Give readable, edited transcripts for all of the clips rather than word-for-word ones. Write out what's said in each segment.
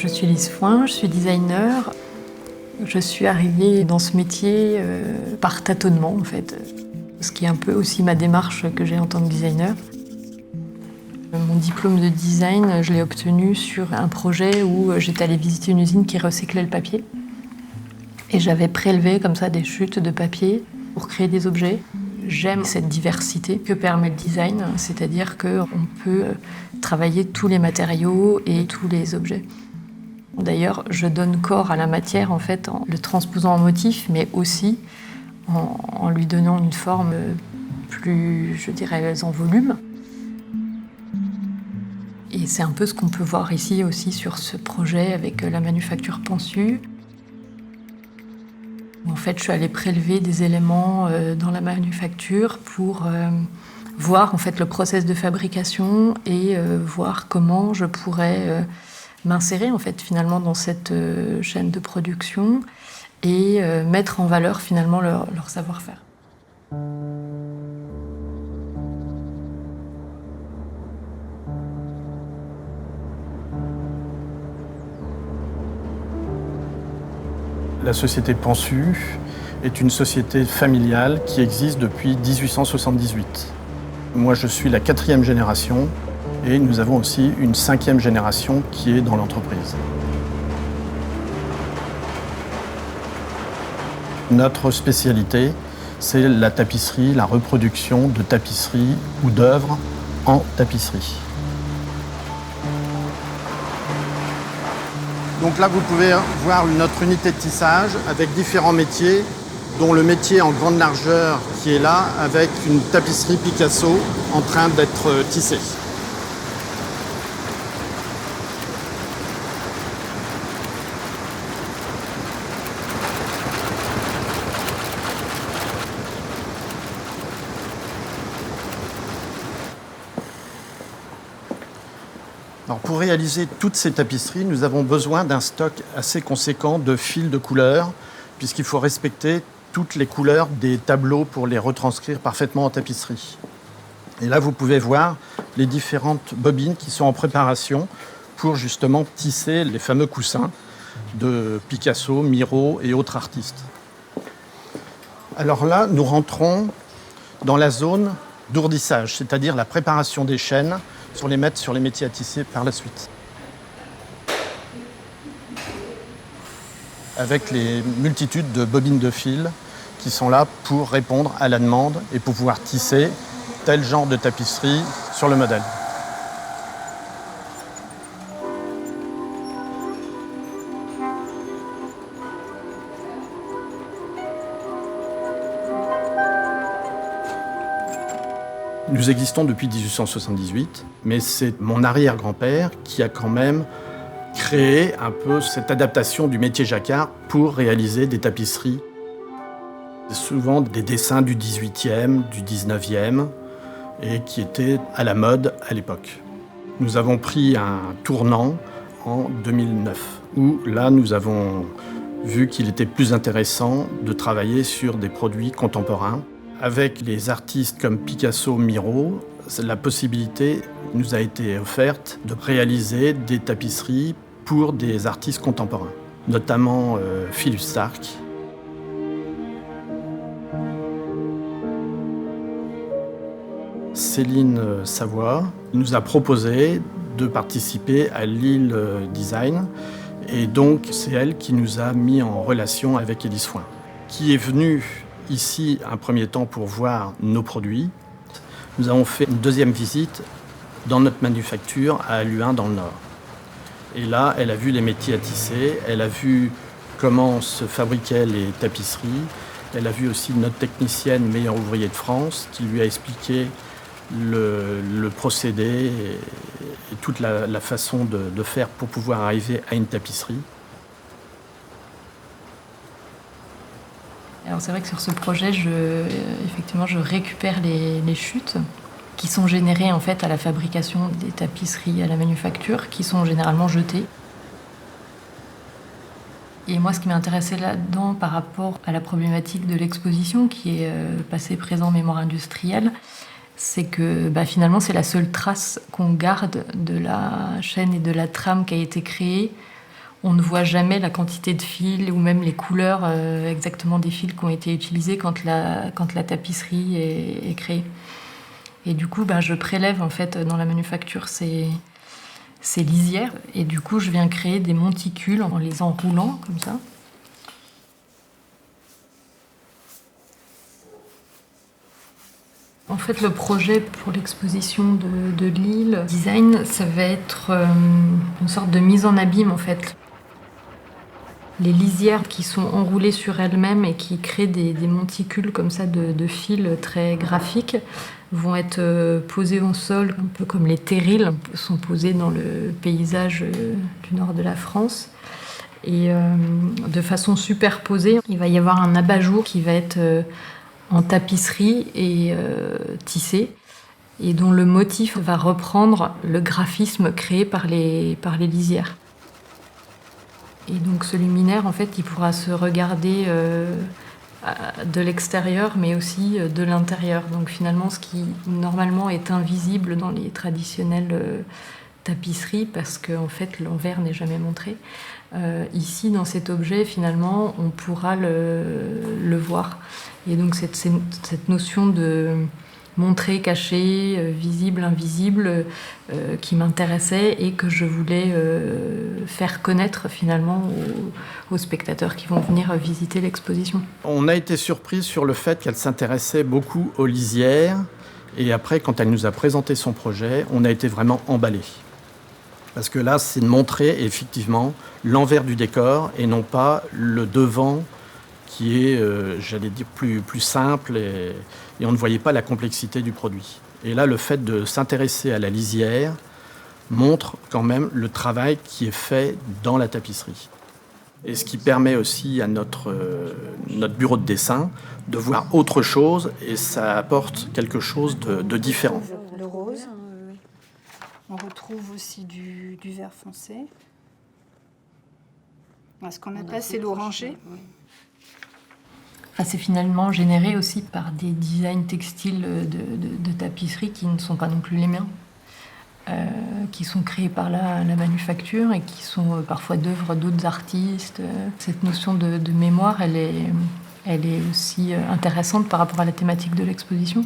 Je suis Lise Foin, je suis designer. Je suis arrivée dans ce métier par tâtonnement, en fait. Ce qui est un peu aussi ma démarche que j'ai en tant que designer. Mon diplôme de design, je l'ai obtenu sur un projet où j'étais allée visiter une usine qui recyclait le papier. Et j'avais prélevé comme ça des chutes de papier pour créer des objets. J'aime cette diversité que permet le design, c'est-à-dire qu'on peut travailler tous les matériaux et tous les objets. D'ailleurs, je donne corps à la matière en fait, en le transposant en motif, mais aussi en lui donnant une forme plus, je dirais, en volume. Et c'est un peu ce qu'on peut voir ici aussi sur ce projet avec la manufacture Pensu. En fait, je suis allée prélever des éléments dans la manufacture pour voir en fait, le process de fabrication et voir comment je pourrais m'insérer en fait, finalement dans cette chaîne de production et mettre en valeur finalement leur savoir-faire. La société Pensu est une société familiale qui existe depuis 1878. Moi, je suis la 4e génération et nous avons aussi une 5e génération qui est dans l'entreprise. Notre spécialité, c'est la tapisserie, la reproduction de tapisseries ou d'œuvres en tapisserie. Donc là, vous pouvez voir notre unité de tissage avec différents métiers, dont le métier en grande largeur qui est là, avec une tapisserie Picasso en train d'être tissée. Alors pour réaliser toutes ces tapisseries, nous avons besoin d'un stock assez conséquent de fils de couleurs, puisqu'il faut respecter toutes les couleurs des tableaux pour les retranscrire parfaitement en tapisserie. Et là, vous pouvez voir les différentes bobines qui sont en préparation pour justement tisser les fameux coussins de Picasso, Miro et autres artistes. Alors là, nous rentrons dans la zone d'ourdissage, c'est-à-dire la préparation des chaînes sur les métiers à tisser par la suite. Avec les multitudes de bobines de fil qui sont là pour répondre à la demande et pour pouvoir tisser tel genre de tapisserie sur le modèle. Nous existons depuis 1878, mais c'est mon arrière-grand-père qui a quand même créé un peu cette adaptation du métier jacquard pour réaliser des tapisseries. C'est souvent des dessins du 18e, du 19e, et qui étaient à la mode à l'époque. Nous avons pris un tournant en 2009, où là nous avons vu qu'il était plus intéressant de travailler sur des produits contemporains. Avec les artistes comme Picasso, Miro, la possibilité nous a été offerte de réaliser des tapisseries pour des artistes contemporains, notamment Philippe Starck. Céline Savoie nous a proposé de participer à Lille Design et donc c'est elle qui nous a mis en relation avec Lise Foin, qui est venue ici un premier temps pour voir nos produits. Nous avons fait une deuxième visite dans notre manufacture à Luhain dans le Nord. Et là, elle a vu les métiers à tisser, elle a vu comment se fabriquaient les tapisseries, elle a vu aussi notre technicienne meilleur ouvrier de France qui lui a expliqué le procédé et toute la façon de faire pour pouvoir arriver à une tapisserie. Alors c'est vrai que sur ce projet, effectivement, je récupère les chutes qui sont générées en fait à la fabrication des tapisseries, à la manufacture, qui sont généralement jetées. Et moi, ce qui m'a intéressé là-dedans par rapport à la problématique de l'exposition, qui est passé, présent, mémoire industrielle, c'est que finalement, c'est la seule trace qu'on garde de la chaîne et de la trame qui a été créée On ne voit jamais la quantité de fils ou même les couleurs exactement des fils qui ont été utilisés quand la tapisserie est créée. Et du coup, je prélève en fait dans la manufacture ces lisières et du coup, je viens créer des monticules en les enroulant comme ça. En fait, le projet pour l'exposition de Lille Design, ça va être une sorte de mise en abîme en fait. Les lisières qui sont enroulées sur elles-mêmes et qui créent des monticules comme ça de fils très graphiques vont être posées au sol, un peu comme les terrils sont posés dans le paysage du nord de la France. Et de façon superposée, il va y avoir un abat-jour qui va être en tapisserie et tissé, et dont le motif va reprendre le graphisme créé par les lisières. Et donc ce luminaire, en fait, il pourra se regarder de l'extérieur, mais aussi de l'intérieur. Donc finalement, ce qui normalement est invisible dans les traditionnelles tapisseries, parce qu'en fait l'envers n'est jamais montré. Ici, dans cet objet, finalement, on pourra le voir. Et donc cette notion de montré, caché, visible, invisible, qui m'intéressait et que je voulais faire connaître finalement aux spectateurs qui vont venir visiter l'exposition. On a été surpris sur le fait qu'elle s'intéressait beaucoup aux lisières, et après, quand elle nous a présenté son projet, on a été vraiment emballés. Parce que là, c'est de montrer effectivement l'envers du décor et non pas le devant qui est, j'allais dire, plus simple et on ne voyait pas la complexité du produit. Et là, le fait de s'intéresser à la lisière montre quand même le travail qui est fait dans la tapisserie. Et ce qui permet aussi à notre bureau de dessin de voir autre chose, et ça apporte quelque chose de différent. Le rose. On retrouve aussi du vert foncé. Ce qu'on appelle, c'est l'orangé. C'est finalement généré aussi par des designs textiles de tapisserie qui ne sont pas non plus les miens, qui sont créés par la manufacture et qui sont parfois d'œuvres d'autres artistes. Cette notion de mémoire, elle est aussi intéressante par rapport à la thématique de l'exposition.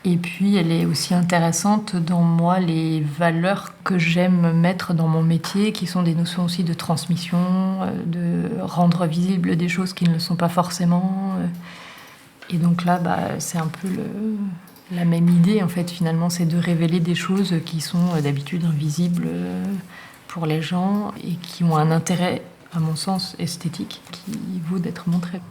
Et puis, elle est aussi intéressante dans moi, les valeurs que j'aime mettre dans mon métier, qui sont des notions aussi de transmission, de rendre visibles des choses qui ne le sont pas forcément. Et donc là, c'est un peu la même idée, en fait, finalement, c'est de révéler des choses qui sont d'habitude invisibles pour les gens et qui ont un intérêt, à mon sens, esthétique, qui vaut d'être montré.